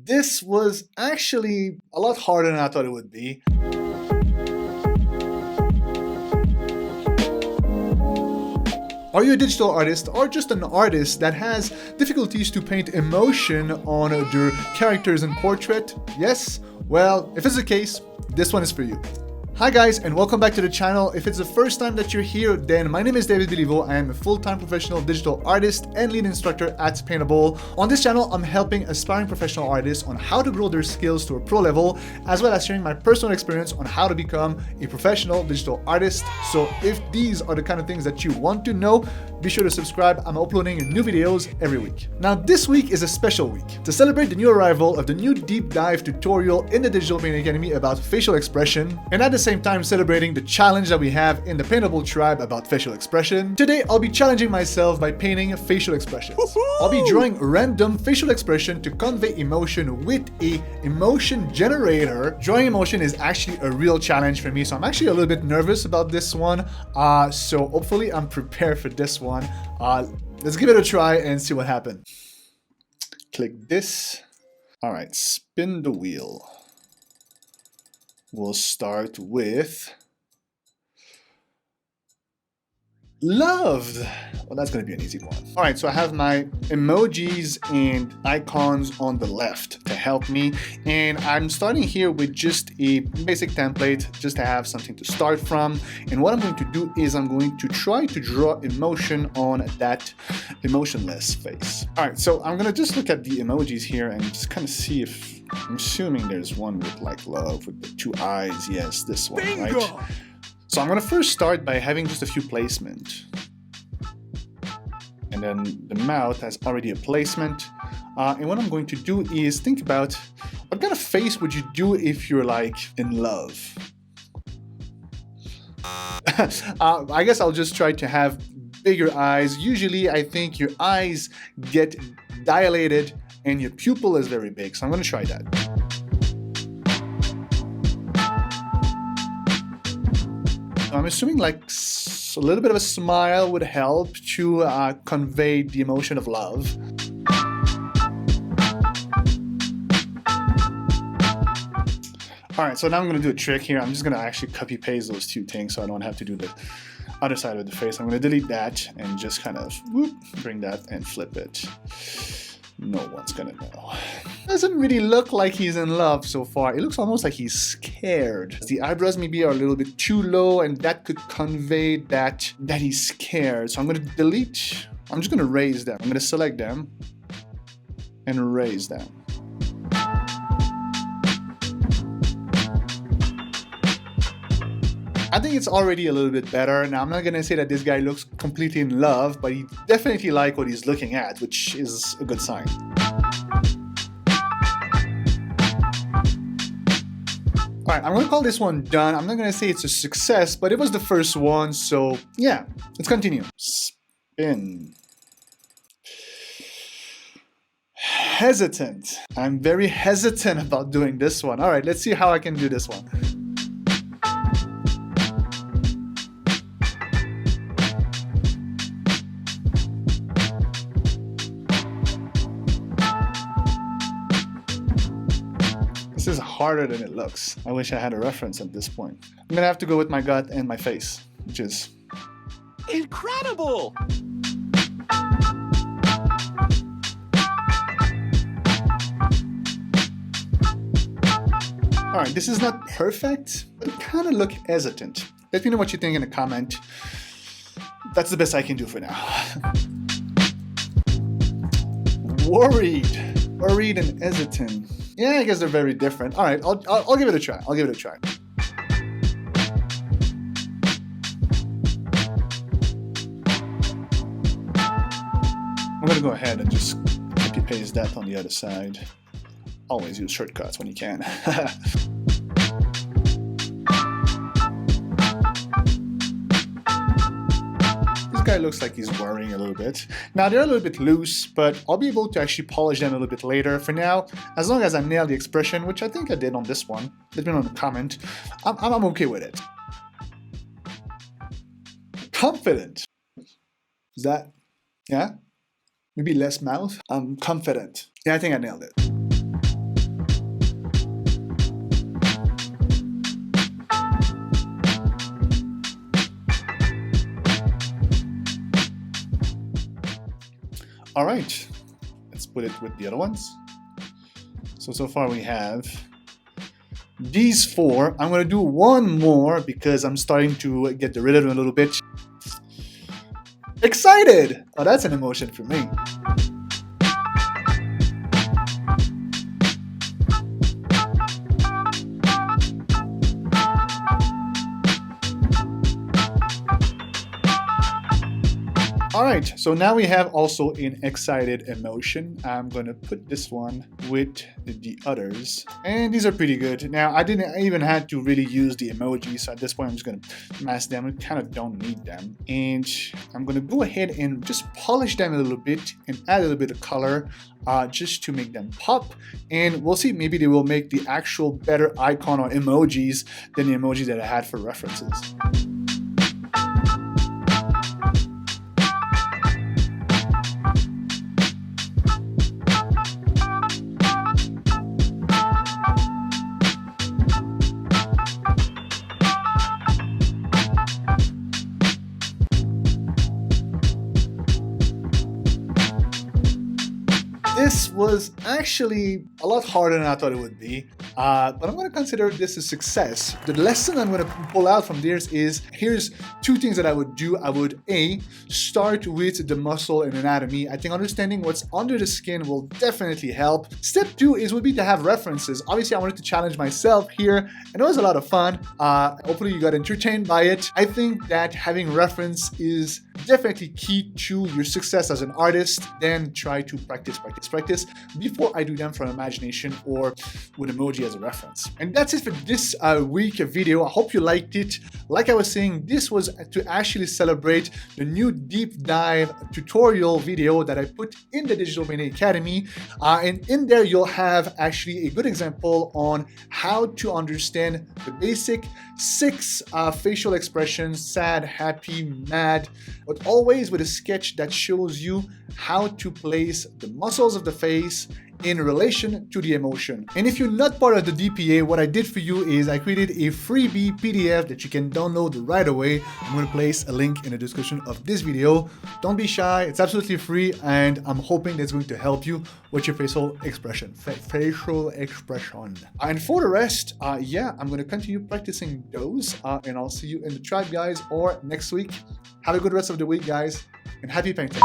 This was actually a lot harder than I thought it would be. Are you a digital artist or just an artist that has difficulties to paint emotion on their characters in portrait? Yes? Well, if it's the case, this one is for you. Hi guys, and welcome back to the channel. If it's the first time that you're here, then my name is David Bilivo. I am a full-time professional digital artist and lead instructor at Paintable. On this channel, I'm helping aspiring professional artists on how to grow their skills to a pro level, as well as sharing my personal experience on how to become a professional digital artist. So if these are the kind of things that you want to know, be sure to subscribe. I'm uploading new videos every week. Now, this week is a special week to celebrate the new arrival of the new deep dive tutorial in the Digital Painting Academy about facial expression, and at the same time celebrating the challenge that we have in the Paintable tribe about facial expression. Today, I'll be challenging myself by painting facial expressions. I'll be drawing random facial expression to convey emotion with a emotion generator. Drawing emotion is actually a real challenge for me, so I'm actually a little bit nervous about this one. So hopefully I'm prepared for this one. Let's give it a try and see what happens. Click this. All right, spin the wheel. We'll start with loved. Well, that's going to be an easy one. All right, so I have my emojis and icons on the left to help me. And I'm starting here with just a basic template, just to have something to start from. And what I'm going to do is I'm going to try to draw emotion on that emotionless face. All right, so I'm going to just look at the emojis here and just kind of see if, I'm assuming there's one with like love with the two eyes. Yes, this one, Bingo! right? So I'm going to first start by having just a few placement. And then the mouth has already a placement. And what I'm going to do is think about what kind of face would you do if you're like in love? I guess I'll just try to have bigger eyes. Usually I think your eyes get dilated and your pupil is very big. So I'm going to try that. I'm assuming like a little bit of a smile would help to convey the emotion of love. All right, so now I'm going to do a trick here. I'm just going to actually copy paste those two things so I don't have to do the other side of the face. I'm going to delete that and just kind of bring that and flip it. No one's gonna know. Doesn't really look like he's in love so far. It looks almost like he's scared. The eyebrows maybe are a little bit too low, and that could convey that he's scared. So I'm gonna delete. I'm just gonna raise them. I'm gonna select them and raise them. I think it's already a little bit better. Now, I'm not gonna say that this guy looks completely in love, but he definitely likes what he's looking at, which is a good sign. All right, I'm gonna call this one done. I'm not gonna say it's a success, but it was the first one, so yeah, let's continue. Spin. Hesitant. I'm very hesitant about doing this one. All right, let's see how I can do this one. This is harder than it looks. I wish I had a reference at this point. I'm gonna have to go with my gut and my face, which is incredible! All right, this is not perfect, but it kind of look hesitant. Let me know what you think in a comment. That's the best I can do for now. Worried and hesitant. Yeah, I guess they're very different. All right, I'll give it a try. I'll give it a try. I'm gonna go ahead and just copy paste that on the other side. Always use shortcuts when you can. This guy looks like he's worrying a little bit. Now they're a little bit loose, but I'll be able to actually polish them a little bit later. For now, as long as I nail the expression, which I think I did on this one, let me know in the comment, I'm okay with it. Confident. Is that, yeah? Maybe less mouth? I'm confident. Yeah, I think I nailed it. All right, let's put it with the other ones. So far we have these 4. I'm gonna do one more because I'm starting to get the rhythm a little bit. Excited! Oh, that's an emotion for me. Alright, so now we have also an excited emotion. I'm gonna put this one with the others. And these are pretty good. Now, I didn't even have to really use the emojis, so at this point I'm just gonna mask them. I kind of don't need them. And I'm gonna go ahead and just polish them a little bit and add a little bit of color just to make them pop. And we'll see, maybe they will make the actual better icon or emojis than the emojis that I had for references. This was actually a lot harder than I thought it would be, but I'm going to consider this a success. The lesson I'm going to pull out from this is, here's 2 things that I would do. I would A, start with the muscle and anatomy. I think understanding what's under the skin will definitely help. Step 2 would be to have references. Obviously, I wanted to challenge myself here, and it was a lot of fun. Hopefully you got entertained by it. I think that having reference is definitely key to your success as an artist. Then try to practice before I do them from imagination or with emoji as a reference. And that's it for this week video. I hope you liked it. Like I was saying, this was to actually celebrate the new deep dive tutorial video that I put in the Digital Painting Academy. And in there, you'll have actually a good example on how to understand the basic 6 facial expressions: sad, happy, mad, but always with a sketch that shows you how to place the muscles of the face in relation to the emotion. And if you're not part of the DPA, what I did for you is I created a freebie PDF that you can download right away. I'm going to place a link in the description of this video. Don't be shy, it's absolutely free, and I'm hoping that's going to help you with your facial expression. And for the rest, yeah, I'm going to continue practicing those, and I'll see you in the tribe, guys, or next week. Have a good rest of the week, guys, and happy painting.